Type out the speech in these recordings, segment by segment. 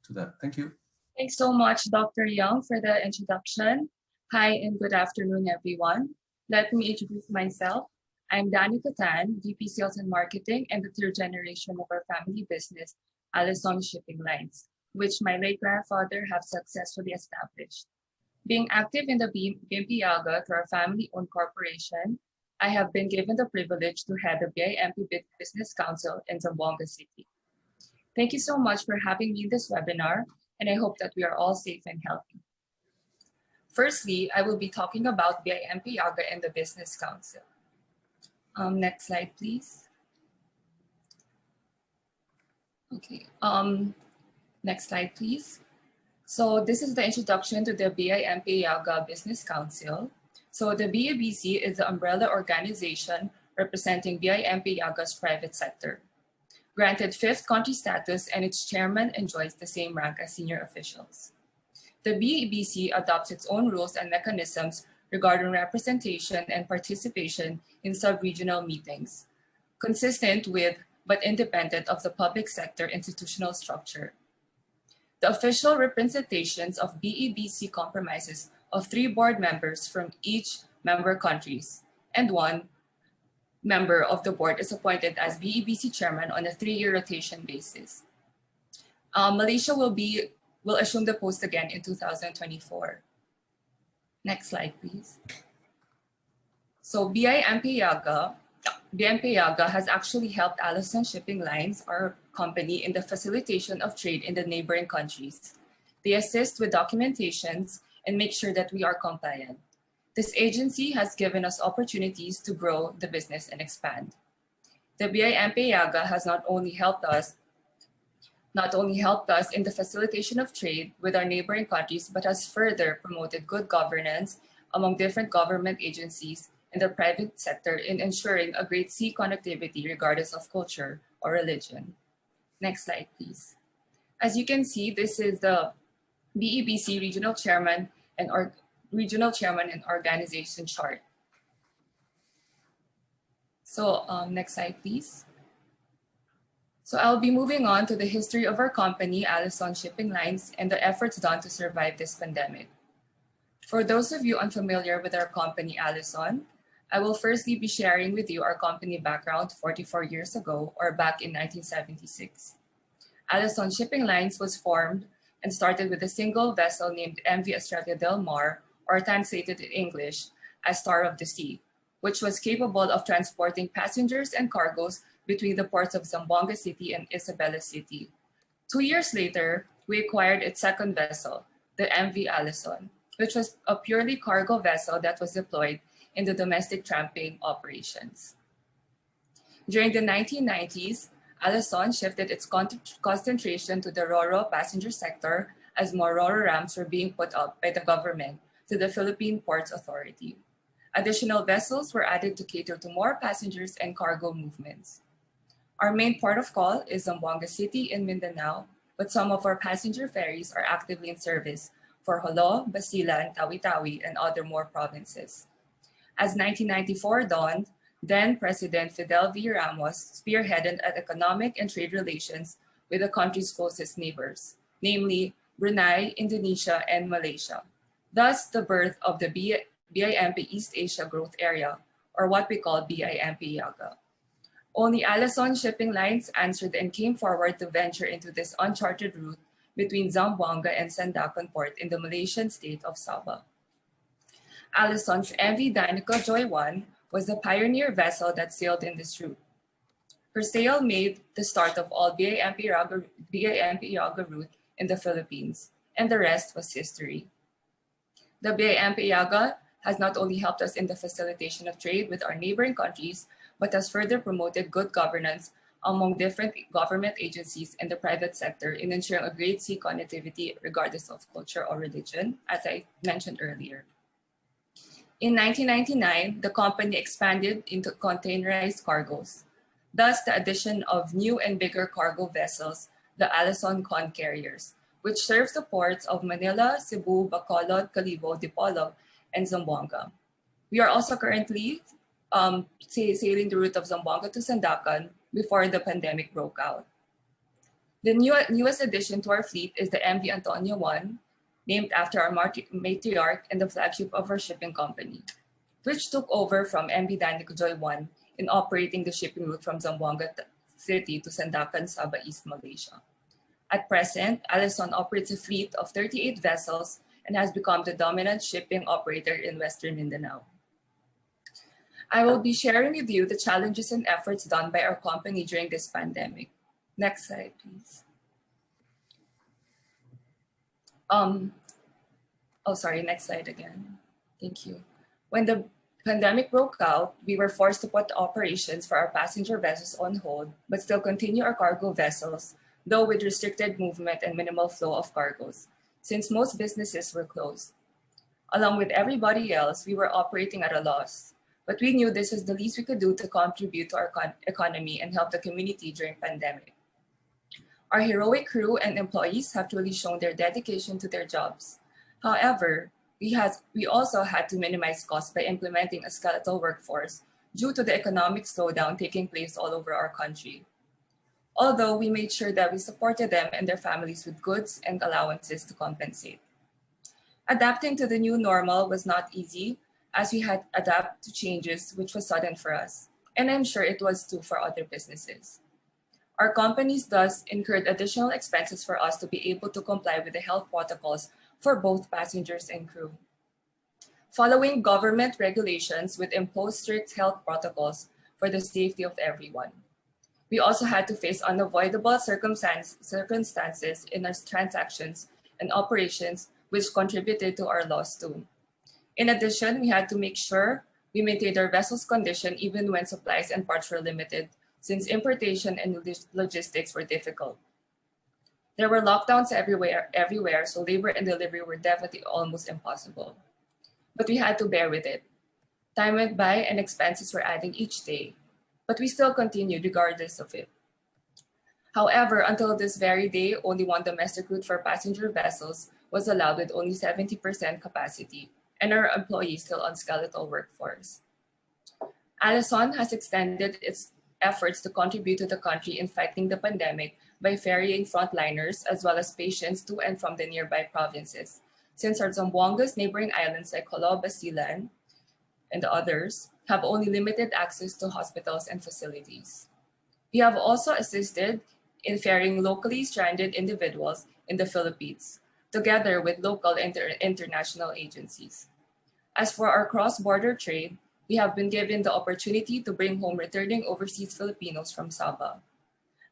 to that. Thank you. Thanks so much, Dr. Young, for the introduction. Hi and good afternoon, everyone. Let me introduce myself. I'm Danica, VP Sales and Marketing, and the third generation of our family business, Aleson Shipping Lines, which my late grandfather have successfully established. Being active in the BIMP-EAGA through our family-owned corporation, I have been given the privilege to head the BIMP Business Council in Zamboanga City. Thank you so much for having me in this webinar, and I hope that we are all safe and healthy. Firstly, I will be talking about BIMP-EAGA and the Business Council. Next slide, please. Okay, next slide, please. So this is the introduction to the BIMP-EAGA Business Council. So the BABC is the umbrella organization representing BIMP-EAGA's private sector. Granted 5th country status, and its chairman enjoys the same rank as senior officials. The BABC adopts its own rules and mechanisms regarding representation and participation in sub-regional meetings, consistent with but independent of the public sector institutional structure. The official representations of BABC comprises of 3 board members from each member countries, and 1 member of the board is appointed as BABC chairman on a 3-year rotation basis. Malaysia will assume the post again in 2024. Next slide, please. So BIMP-EAGA has actually helped Aleson Shipping Lines, our company, in the facilitation of trade in the neighboring countries. They assist with documentations and make sure that we are compliant. This agency has given us opportunities to grow the business and expand. The BIMP-EAGA has not only helped us in the facilitation of trade with our neighboring countries, but has further promoted good governance among different government agencies in the private sector in ensuring a great sea connectivity regardless of culture or religion. Next slide, please. As you can see, this is the BABC regional chairman and organization chart. So next slide, please. So I'll be moving on to the history of our company, Aleson Shipping Lines, and the efforts done to survive this pandemic. For those of you unfamiliar with our company, Aleson, I will firstly be sharing with you our company background 44 years ago, or back in 1976. Aleson Shipping Lines was formed and started with a single vessel named MV Estrella del Mar, or translated in English as Star of the Sea, which was capable of transporting passengers and cargoes between the ports of Zamboanga City and Isabela City. 2 years later, we acquired its second vessel, the MV Aleson, which was a purely cargo vessel that was deployed in the domestic tramping operations. During the 1990s, Aleson shifted its concentration to the RoRo passenger sector as more RoRo ramps were being put up by the government to the Philippine Ports Authority. Additional vessels were added to cater to more passengers and cargo movements. Our main port of call is Zamboanga City in Mindanao, but some of our passenger ferries are actively in service for Jolo, Basilan, Tawi-Tawi, and other more provinces. As 1994 dawned, then President Fidel V. Ramos spearheaded economic and trade relations with the country's closest neighbors, namely Brunei, Indonesia, and Malaysia. Thus, the birth of the BIMP East Asia Growth Area, or what we call BIMP-EAGA. Only Aleson Shipping Lines answered and came forward to venture into this uncharted route between Zamboanga and Sandakan Port in the Malaysian state of Sabah. Aleson's MV Danica Joy 1 was the pioneer vessel that sailed in this route. Her sail made the start of all BIMP-EAGA route in the Philippines, and the rest was history. The BIMP-EAGA has not only helped us in the facilitation of trade with our neighboring countries, but has further promoted good governance among different government agencies and the private sector in ensuring a great sea connectivity regardless of culture or religion, as I mentioned earlier. In 1999, the company expanded into containerized cargoes. Thus, the addition of new and bigger cargo vessels, the Aleson Con Carriers, which serves the ports of Manila, Cebu, Bacolod, Calibo, Dipolog, and Zamboanga. We are also currently sailing the route of Zamboanga to Sandakan before the pandemic broke out. The newest addition to our fleet is the MV Antonio 1, named after our matriarch and the flagship of our shipping company, which took over from MV Danica Joy 1 in operating the shipping route from Zamboanga City to Sandakan, Sabah East, Malaysia. At present, Aleson operates a fleet of 38 vessels and has become the dominant shipping operator in Western Mindanao. I will be sharing with you the challenges and efforts done by our company during this pandemic. Next slide, please. Next slide again. Thank you. When the pandemic broke out, we were forced to put operations for our passenger vessels on hold, but still continue our cargo vessels, though with restricted movement and minimal flow of cargoes, since most businesses were closed. Along with everybody else, we were operating at a loss, but we knew this was the least we could do to contribute to our economy and help the community during pandemic. Our heroic crew and employees have truly shown their dedication to their jobs. However, we also had to minimize costs by implementing a skeletal workforce due to the economic slowdown taking place all over our country. Although we made sure that we supported them and their families with goods and allowances to compensate. Adapting to the new normal was not easy, as we had to adapt to changes which was sudden for us, and I'm sure it was too for other businesses. Our companies thus incurred additional expenses for us to be able to comply with the health protocols for both passengers and crew. Following government regulations would impose strict health protocols for the safety of everyone. We also had to face unavoidable circumstances in our transactions and operations, which contributed to our loss too. In addition, we had to make sure we maintained our vessel's condition even when supplies and parts were limited, since importation and logistics were difficult. There were lockdowns everywhere, so labor and delivery were definitely almost impossible. But we had to bear with it. Time went by and expenses were adding each day, but we still continued regardless of it. However, until this very day, only one domestic route for passenger vessels was allowed with only 70% capacity, and our employees still on skeletal workforce. Aleson has extended its efforts to contribute to the country in fighting the pandemic by ferrying frontliners as well as patients to and from the nearby provinces, since our Zamboanga's neighboring islands like Colo, Basilan, and others have only limited access to hospitals and facilities. We have also assisted in ferrying locally stranded individuals in the Philippines, together with local and international agencies. As for our cross-border trade, we have been given the opportunity to bring home returning overseas Filipinos from Sabah,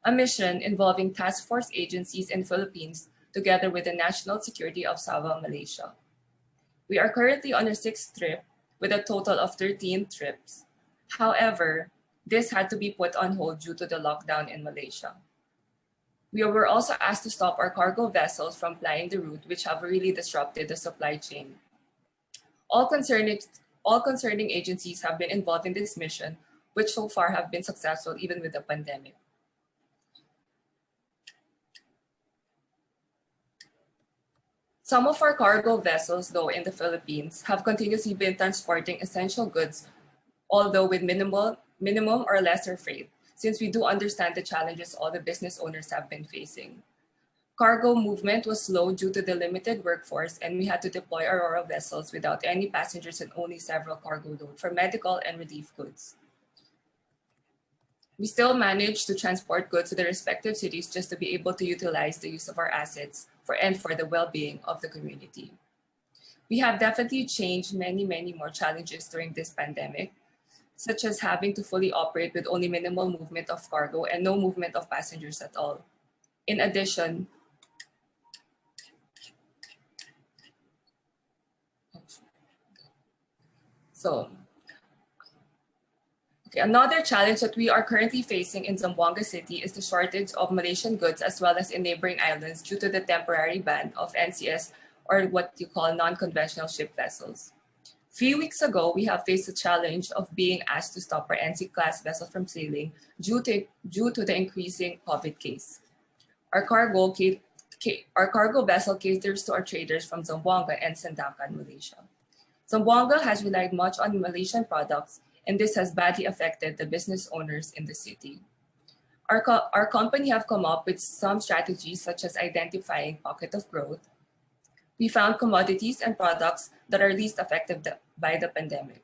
a mission involving task force agencies in Philippines together with the national security of Sabah, Malaysia. We are currently on our 6th trip with a total of 13 trips. However, this had to be put on hold due to the lockdown in Malaysia. We were also asked to stop our cargo vessels from plying the route, which have really disrupted the supply chain. All concerning agencies have been involved in this mission, which so far have been successful even with the pandemic. Some of our cargo vessels, though, in the Philippines have continuously been transporting essential goods, although with minimum or lesser freight, since we do understand the challenges all the business owners have been facing. Cargo movement was slow due to the limited workforce, and we had to deploy Aurora vessels without any passengers and only several cargo loads for medical and relief goods. We still managed to transport goods to the respective cities just to be able to utilize the use of our assets for the well-being of the community. We have definitely changed many more challenges during this pandemic, such as having to fully operate with only minimal movement of cargo and no movement of passengers at all. In addition, another challenge that we are currently facing in Zamboanga City is the shortage of Malaysian goods as well as in neighboring islands due to the temporary ban of NCS, or what you call non-conventional ship vessels. A few weeks ago, we have faced the challenge of being asked to stop our NC-class vessel from sailing due to the increasing COVID case. Our cargo vessel caters to our traders from Zamboanga and Sandakan, Malaysia. Zamboanga has relied much on Malaysian products, and this has badly affected the business owners in the city. Our company have come up with some strategies such as identifying pocket of growth. We found commodities and products that are least affected by the pandemic.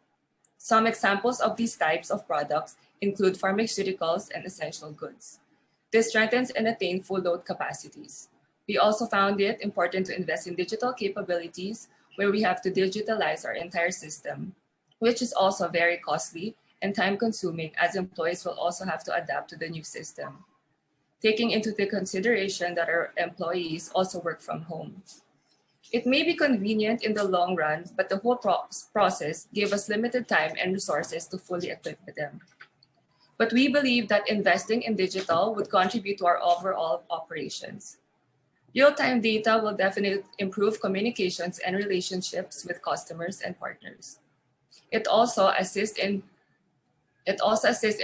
Some examples of these types of products include pharmaceuticals and essential goods. This strengthens and attains full load capacities. We also found it important to invest in digital capabilities where we have to digitalize our entire system, which is also very costly and time-consuming as employees will also have to adapt to the new system, taking into the consideration that our employees also work from home. It may be convenient in the long run, but the whole process gave us limited time and resources to fully equip them. But we believe that investing in digital would contribute to our overall operations. Real-time data will definitely improve communications and relationships with customers and partners. It also assists in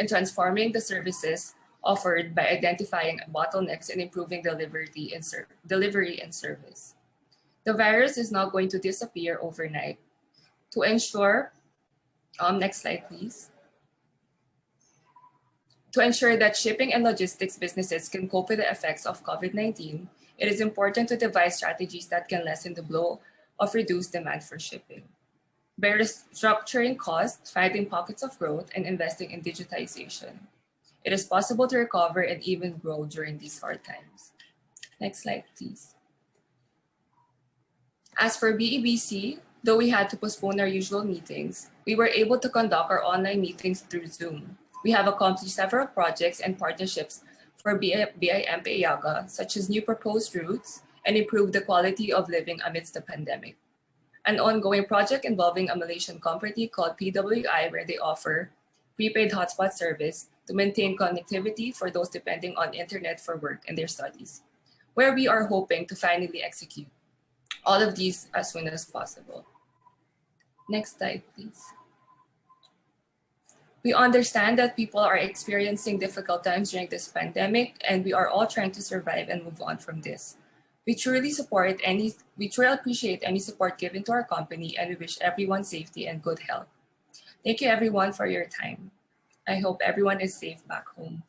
transforming the services offered by identifying bottlenecks and improving delivery and service. The virus is not going to disappear overnight. To ensure, next slide please. To ensure that shipping and logistics businesses can cope with the effects of COVID-19, it is important to devise strategies that can lessen the blow of reduced demand for shipping. By restructuring costs, finding pockets of growth, and investing in digitization, it is possible to recover and even grow during these hard times. Next slide, please. As for BABC, though we had to postpone our usual meetings, we were able to conduct our online meetings through Zoom. We have accomplished several projects and partnerships for BIMP-EAGA, such as new proposed routes and improve the quality of living amidst the pandemic. An ongoing project involving a Malaysian company called PWI, where they offer prepaid hotspot service to maintain connectivity for those depending on internet for work and their studies, where we are hoping to finally execute all of these as soon as possible. Next slide, please. We understand that people are experiencing difficult times during this pandemic, and we are all trying to survive and move on from this. We truly appreciate any support given to our company, and we wish everyone safety and good health. Thank you everyone for your time. I hope everyone is safe back home.